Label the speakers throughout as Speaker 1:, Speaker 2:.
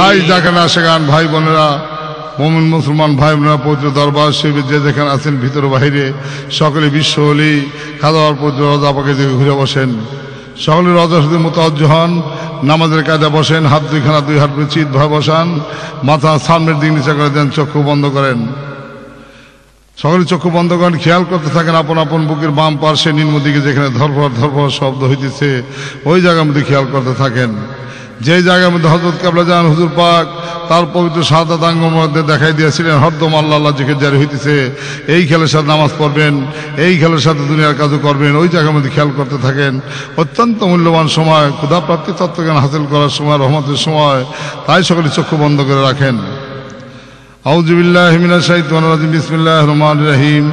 Speaker 1: তাই যেখানে আশেখান ভাই বোনেরা, মুমিন মুসলমান ভাই বোনেরা, পবিত্র দরবার শরীফে যে যেখানে আছেন ভিতরে বাহিরে, সকলে বিশ্ব হলি খাদার পবিত্র রজা পাকে দিকে ঘুরে বসেন। সকলে রজা শুধু মোতাজ্জ হন, নামাজের কায়দা বসেন, হাত দুইখানা দুই হাত চিত ভাবে বসান, মাথা সামনের দিক নিচে করে দেন, চক্ষু বন্ধ করেন। সকলে চক্ষু বন্ধ করেন, খেয়াল করতে থাকেন আপন আপন বুকের বাম পার্শ্বে নিম্ন দিকে যেখানে ধরফর ধরফর শব্দ হইতেছে ওই জায়গার মধ্যে খেয়াল করতে থাকেন। যে জায়গার মধ্যে হযরত কিবলা জান হুজুর পাক তার পবিত্র শাহাদাত আঙ্গের মধ্যে দেখাই দিয়েছিলেন হরদম আল্লাহ আল্লাহ জিকির জারি হইতেছে, এই খেলের সাথে নামাজ পড়বেন, এই খেলের সাথে দুনিয়ার কাজও করবেন, ওই জায়গার মধ্যে খেয়াল করতে থাকেন। অত্যন্ত মূল্যবান সময়, ক্ষুধা প্রাপ্তি তত্ত্বজ্ঞান হাসিল করার সময়, রহমতের সময়, তাই সকলে চক্ষু বন্ধ করে রাখেন। আউযু বিল্লাহি মিনাশ শাইতানির রাজিম, বিসমিল্লাহির রহমানির রহিম।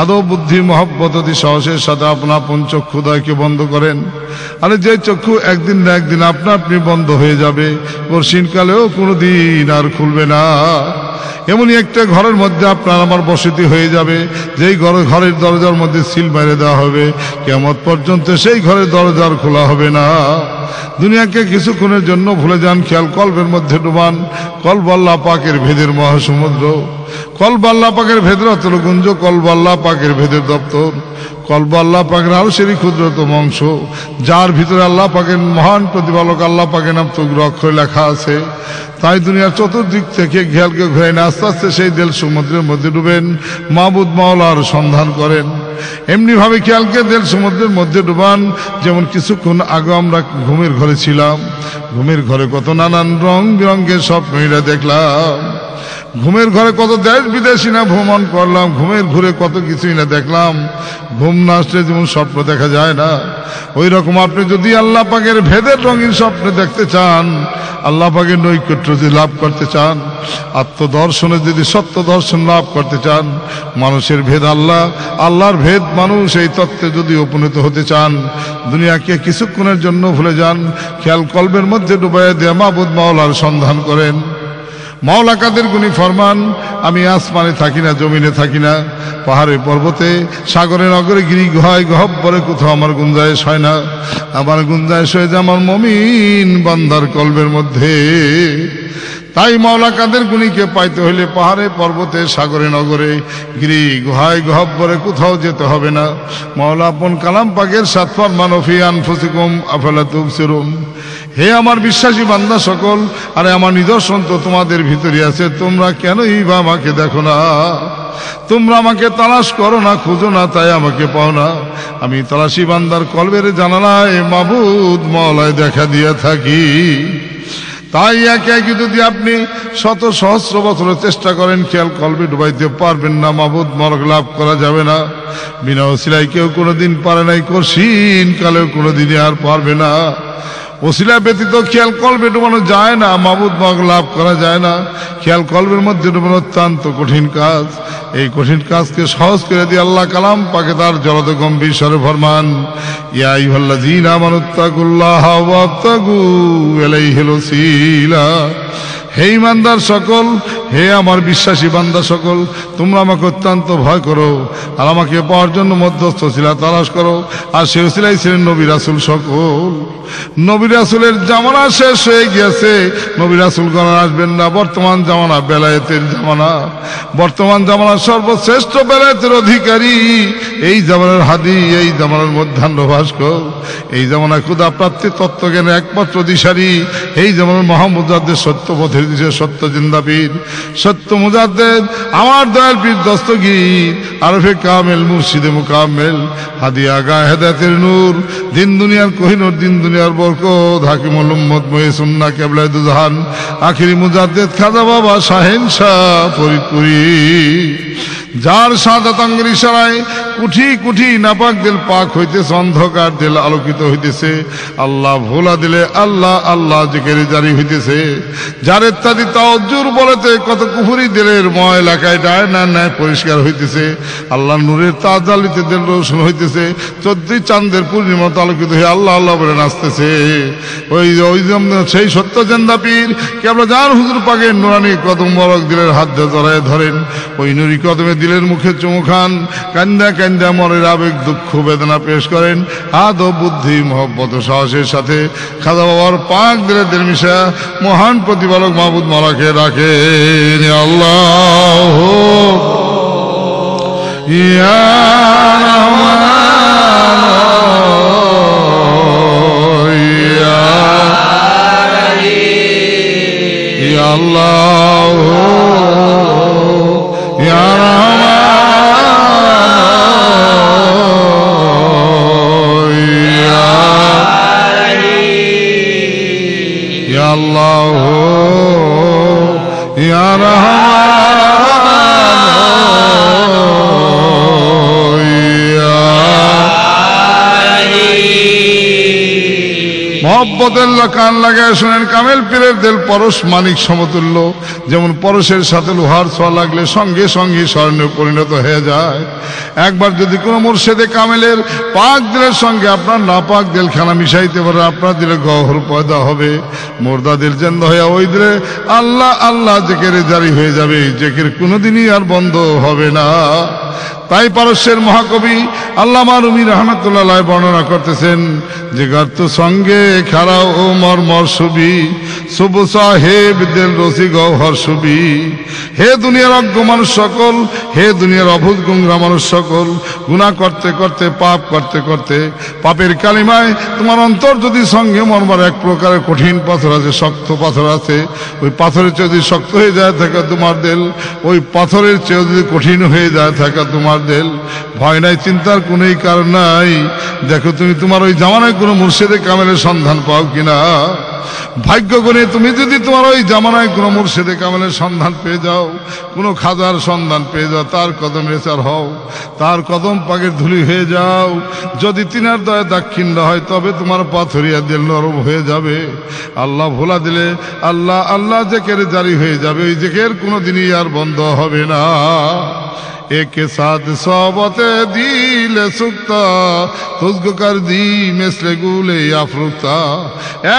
Speaker 1: আদব বুদ্ধি মহব্বত অতি সাহসের সাথে আপনা আপন চক্ষুদয়কে বন্ধ করেন। আরে যে চক্ষু একদিন না একদিন আপনা আপনি বন্ধ হয়ে যাবে, বর্ষিনকালেও কোনোদিন আর খুলবে না। এমনই একটা ঘরের মধ্যে আপনার আমার বসতি হয়ে যাবে, যেই ঘরের দরজার মধ্যে সিল মেরে দেওয়া হবে, কিয়ামত পর্যন্ত সেই ঘরের দরজা আর খোলা হবে না। দুনিয়াকে কিছুক্ষণের জন্য ভুলে যান, খেয়াল কলবের মধ্যে ডুবান। কলব আল্লাহ পাকের ভেদের মহাসমুদ্র, কলব আল্লাহ পাকের ভেদের অতলগুঞ্জ, কলব আল্লাহ পাকের ভেদের দপ্তর, কলব আল্লাহ পাকের আরো সেরি ক্ষুদ্রতম অংশ, যার ভিতরে আল্লাহ পাকের মহান প্রতিপালক আল্লাহ পাকের নাম তুগ্র অক্ষরে লেখা আছে। তাই দুনিয়ার চতুর্দিক থেকে খেয়ালকে ঘুরে না আস্তে আস্তে সেই দেল সমুদ্রের মধ্যে ডুবেন, মাবুদ মাওলার সন্ধান করেন। এমনি ভাবে খেয়ালকে দেল সমুদ্রের মধ্যে ডুবান, যেমন কিছুক্ষণ আগে আমরা ঘুমের ঘরে ছিলাম, ঘুমের ঘরে কত নানান রং বিরঙ্গের স্বপ্নইরা দেখলাম, ঘুমের ঘরে কত দেশ বিদেশি না ভ্রমণ করলাম, ঘুমের ঘুরে কত কিছুই না দেখলাম। ঘুম না আসলে যেমন স্বপ্ন দেখা যায় না, ওই রকম আপনি যদি আল্লাহ পাকের ভেদের রঙিন স্বপ্ন দেখতে চান, আল্লাহ পাকের নৈকট্য যদি লাভ করতে চান, আত্মদর্শনে যদি সত্য দর্শন লাভ করতে চান, মানুষের ভেদ আল্লাহ, আল্লাহর ভেদ মানুষ, এই তত্ত্বে যদি উপনীত হতে চান, দুনিয়াকে কিছুক্ষণের জন্য ভুলে যান, খেয়াল কলবের মধ্যে ডুবাইয়া দেয়া মাবুদ মাওলার সন্ধান করেন। মাওলা কাদের গুনি ফরমান, আমি আসমানে থাকি না, জমিনে থাকি না, পাহাড়ে পর্বতে সাগরে নগরে গিরি গুহায় গহব্বরে কোথাও আমার গুঞ্জাইশ হয় না। আমার গুঞ্জাইশ হয়ে যায় আমার মমিন বান্দার কলবের মধ্যে। তাই মাওলা কাদের গুনিকে পাইতে হইলে পাহাড়ে পর্বতে সাগরে নগরে গিরি গুহায় গহব্বরে কোথাও যেতে হবে না। মাওলা আপন কালাম পাকের সাত ফরমান, ফি আনফুসিকুম আফালা তুবসিরুন। হে আমার বিশ্বাসী বান্দা সকল, আরে আমার নিদর্শন তো তোমাদের ভিতরে আছে, তোমরা কেনই বা আমাকে দেখো না? তোমরা আমাকে তালাশ করো না, খুঁজো না, তাই আমাকে পাও না। আমি তালাশি বান্দার কলবের জানালায় মাবুদ মাওলায় দেখা দিয়ে থাকি। তাই একে একে যদি আপনি শত সহস্র বছরের চেষ্টা করেন, খেয়াল কলবে ডুবাইতে পারবেন না, মাবুদ মালক লাভ করা যাবে না। বিনা ওসিলায় কেউ কোনোদিন পারে নাই, কঠিন কালেও কোনোদিনই আর পারবে না। ওসিলা ব্যতীত খেয়াল কলবে ডুবানো যায় না, মাবুদ মালক লাভ করা যায় না। খেয়াল কলবের মধ্যে ডুবানো অত্যন্ত কঠিন কাজ। এই কঠিন কাজকে সহজ করে দিয়ে আল্লাহ কালাম পাকে তার জলদ গম্ভীর স্বরে ফরমান, ইয়া আইয়ুহাল্লাযীনা আমানুত্তাকুল্লাহা ওয়াবতাগু ইলাইহিল ওসিলা। হে ঈমানদার সকল, হে আমার বিশ্বাসী বান্দা সকল, তোমরা আমাকে অত্যন্ত ভয় করো আর আমাকে পাওয়ার জন্য মধ্যস্থ ওসিলা তালাশ করো। আর সে ওসিলাই ছিলেন নবী রাসূল সকল। নবী রাসূলের জামানা শেষ হয়ে গিয়েছে, নবী রাসূলগণ আসবেন না। বর্তমান জামানা বেলায়েতের জামানা, বর্তমান জামানার সর্বশ্রেষ্ঠ বেলায়েতের অধিকারী এই জামানার হাদী, এই জামানার মধ্যাহ্ন ভাস্কর, এই জামানায় ক্ষুধা প্রাপ্তি তত্ত্বজ্ঞানের একমাত্র দিশারি, এই জামানার মহামুজাদ্দেদ সত্য পথের দিশে সত্য জিন্দাপীর, সত্য মুজাদ্দেদ আমার দয়াল পীর দস্তগীর আরফে কামেল মুর্শিদে মুকাম্মেল হাদি আগা হেদায়েতের নূর, দিন দুনিয়ার কোহিনূর, দিন দুনিয়ার বরকত, হাকিমুল উম্মত মহিসুন্নাহ কিবলায়ে দুজাহান আখিরি মুজাদ্দেদ খাজা বাবা শাহেন শাহ ফরিদপুরি, যার শাহাদাত আঙ্গের ইশারায় কুঠি কুঠি নাপাক দিল পাক হইতেছে, অন্ধকার দিল আলোকিত হইতেছে, আল্লাহ ভোলা দিলে আল্লাহ আল্লাহ জিকিরে জারি হইতেছে, যার ইত্যাদি তাওজ্জুর বলেতে কত কুফরি দিলের ময়লাকায় ডায় না ন্যায় পরিষ্কার হইতেছে, আল্লাহ নূরের তাজালিতে দিল রোশন হইতেছে, 14 চাঁদের পূর্ণিমাতে আলোকিত হয়ে আল্লাহ আল্লাহ বলে নাচতেছে। ওই সেই সত্য জিন্দা পীর কিবলা জান হুজুর পাকের নুরানি কদম বরক দিলের হাত ধরে ধরেন, ওই নুরি কদমে দিলের মুখে চুমু খান, কান্দা কান্দা মনের আবেগ দুঃখ বেদনা পেশ করেন আদব বুদ্ধি মহব্বত সাহসের সাথে খাজা বাবার পাক দিলে দিল মিশা মহান প্রতিপালক মাহবুদ মাওলাকে রাখেন। আল্লাহ ইয়া Allah Ya Rahman Ya Allah Ya Rahman মহব্বতের কান লাগায় শুনেন কামেল পীরের দিল পরশ মানিক সমতুল্য, যেমন পরশের সাথে লোহার ছোঁয়া লাগলে সঙ্গে সঙ্গে স্বর্ণে পরিণত হয়ে যায়। একবার যদি কোনো মুর্শিদে কামেলের পাক দিলের সঙ্গে আপনার নাপাক দিলখানা মিশাইতে পারে, আপনার দিলে গহর পয়দা হবে, মুর্দা দিল জিন্দা হইয়া ওই দিলে আল্লাহ আল্লাহ জেকেরে জারি হয়ে যাবে, জেকের কোনোদিনই আর বন্ধ হবে না। তাই পারস্যের মহাকবি আল্লামা রুমি রহমতুল্লাহ বর্ণনা করতেছেন যে গার্ত সঙ্গে খারাও ও মর্মর ছবি শুভ সাহেব দিল রসি গহর ছবি। হে দুনিয়ার অজ্ঞ মানুষ সকল, হে দুনিয়ার অভূত গুঙ্গা মানুষ সকল, গুনাহ করতে করতে পাপ করতে করতে পাপের কালিমায় তোমার অন্তর যদি সঙ্গে মর্মর এক প্রকারের কঠিন পাথর আছে, শক্ত পাথর আছে, ওই পাথরের চেয়ে যদি শক্ত হয়ে যায় থাকে তোমার দিল, ওই পাথরের চেয়ে যদি কঠিন হয়ে যায় থাকে তোমার দিল, ভয় নাই, চিন্তার কোনো কারণ নাই। দেখো তুমি তোমার ওই জামানায় কোনো মুর্শিদে কামেলের সন্ধান পাও কিনা। ভাগ্য করে তুমি যদি তোমার ওই জামানায় কোনো মুর্শিদে কামেলের সন্ধান পেয়ে যাও, কোনো খাজার সন্ধান পেয়ে যাও, তার কদম রেচার হও, তার কদম পাকের ধুলি হয়ে যাও, যদি তিনার দয়া দাক্ষিণ্য হয় তবে তোমার পাথরিয়া দিল নরম হয়ে যাবে। আল্লাহ ভোলা দিলে আল্লাহ আল্লাহ জেকের জারি হয়ে যাবে, ওই জেকের কোনো দিনই আর বন্ধ হবে না। एक साथ सोबते दिले सुक्ता तुझको कर दी मिसले गुले आफरुक्ता।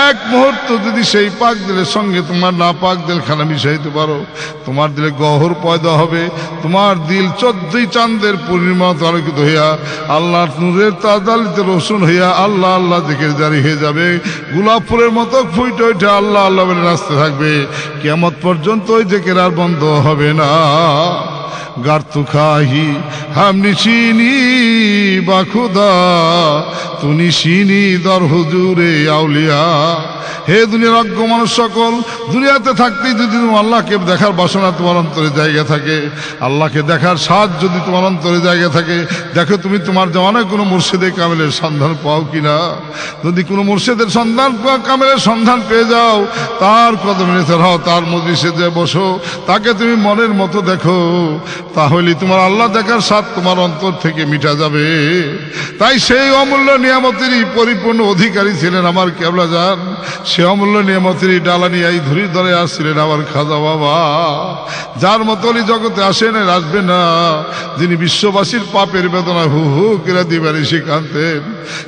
Speaker 1: एक मुहूर्त যদি সেই পাক দিলের সঙ্গে তোমার না পাক দিলখানা মিশাইতে পারো, তোমার দিলে গহর পয়দা হবে, তোমার দিল 14 চাঁদের পূর্ণিমাতে আলোকিত হইয়া আল্লাহর নূরের তাজালিতে রোশন হইয়া আল্লাহ আল্লাহ জিকির জারি হয়ে যাবে, গোলাপ ফুলের মতো ফুটে ওঠে আল্লাহ আল্লাহ বলে নাচতে থাকবে, কিয়ামত পর্যন্ত ওই জিকির আর বন্ধ হবে না। گر تو خواهی هم نشینی با خدا تو نشینی در حضور اولیا। হে দুনিয়ার অজ্ঞ মানুষ সকল, দুনিয়াতে থাকতেই যদি তুমি আল্লাহকে দেখার বাসনা তোমার অন্তরে জায়গা থাকে, আল্লাহকে দেখার স্বাদ যদি তোমার অন্তরে জায়গা থাকে, দেখো তুমি তোমার জামানায় কোনো মুর্শিদে কামেলের সন্ধান পাও কিনা। যদি কোনো মুর্শিদের সন্ধান কামেলের সন্ধান পেয়ে যাও, তার কদমে নিতে হও, তার মজলিসে যে বসো, তাকে তুমি মনের মতো দেখো, তাহলে তোমার আল্লাহ দেখার স্বাদ তোমার অন্তর থেকে মিটা যাবে। তাই সেই অমূল্য নিয়ামতেরই পরিপূর্ণ অধিকারী ছিলেন আমার কেবলা জান, সে অমূল্য নিয়ামতেরই ডালা নিয়ে এই ধরি ধরে আসছিলেন আমার খাজা বাবা, যার মতো জগতে আসেন আর আসবে না, যিনি বিশ্ববাসীর পাপের বেদনা হু হু করে দিবারে শিখানতেন।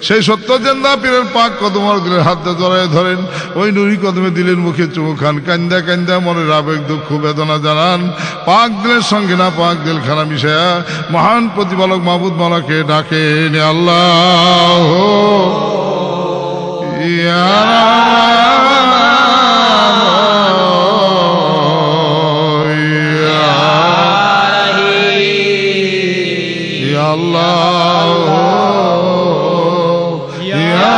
Speaker 1: সেই সত্য জেন্দা পীরের পাক কদমের দিলের হাতে জড়ায় ধরেন, ওই নুরি কদমে দিলেন মুখে চুমু খান, কান্দা কান্দা মনের আবেগ দুঃখ বেদনা জানান, পাক দিলের সঙ্গে না পাক দিল খানা মিশায়া মহান প্রতিপালক মাহবুদ মাওলাকে ডাকেন। আল্লাহ ইয়া আল্লাহ ইয়া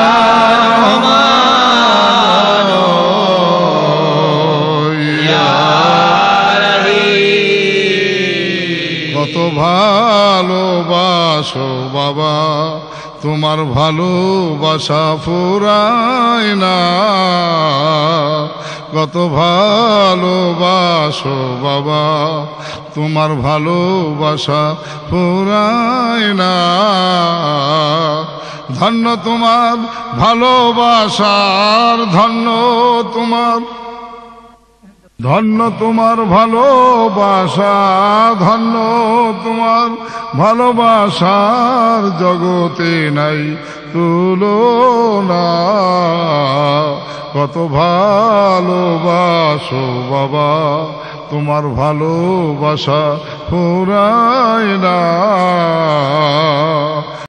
Speaker 1: কত ভালোবাসো বাবা, তোমার ভালোবাসা ফুরায় না, কত ভালোবাসো বাবা, তোমার ভালোবাসা ফুরায় না। ধন্য তোমার ভালোবাসার, ধন্য তোমার, ধন্য তোমার ভালোবাসা, ধন্য তোমার ভালোবাসার জগতে নাই তুলনা। কত ভালোবাসো বাবা, তোমার ভালোবাসা ফুরায় না।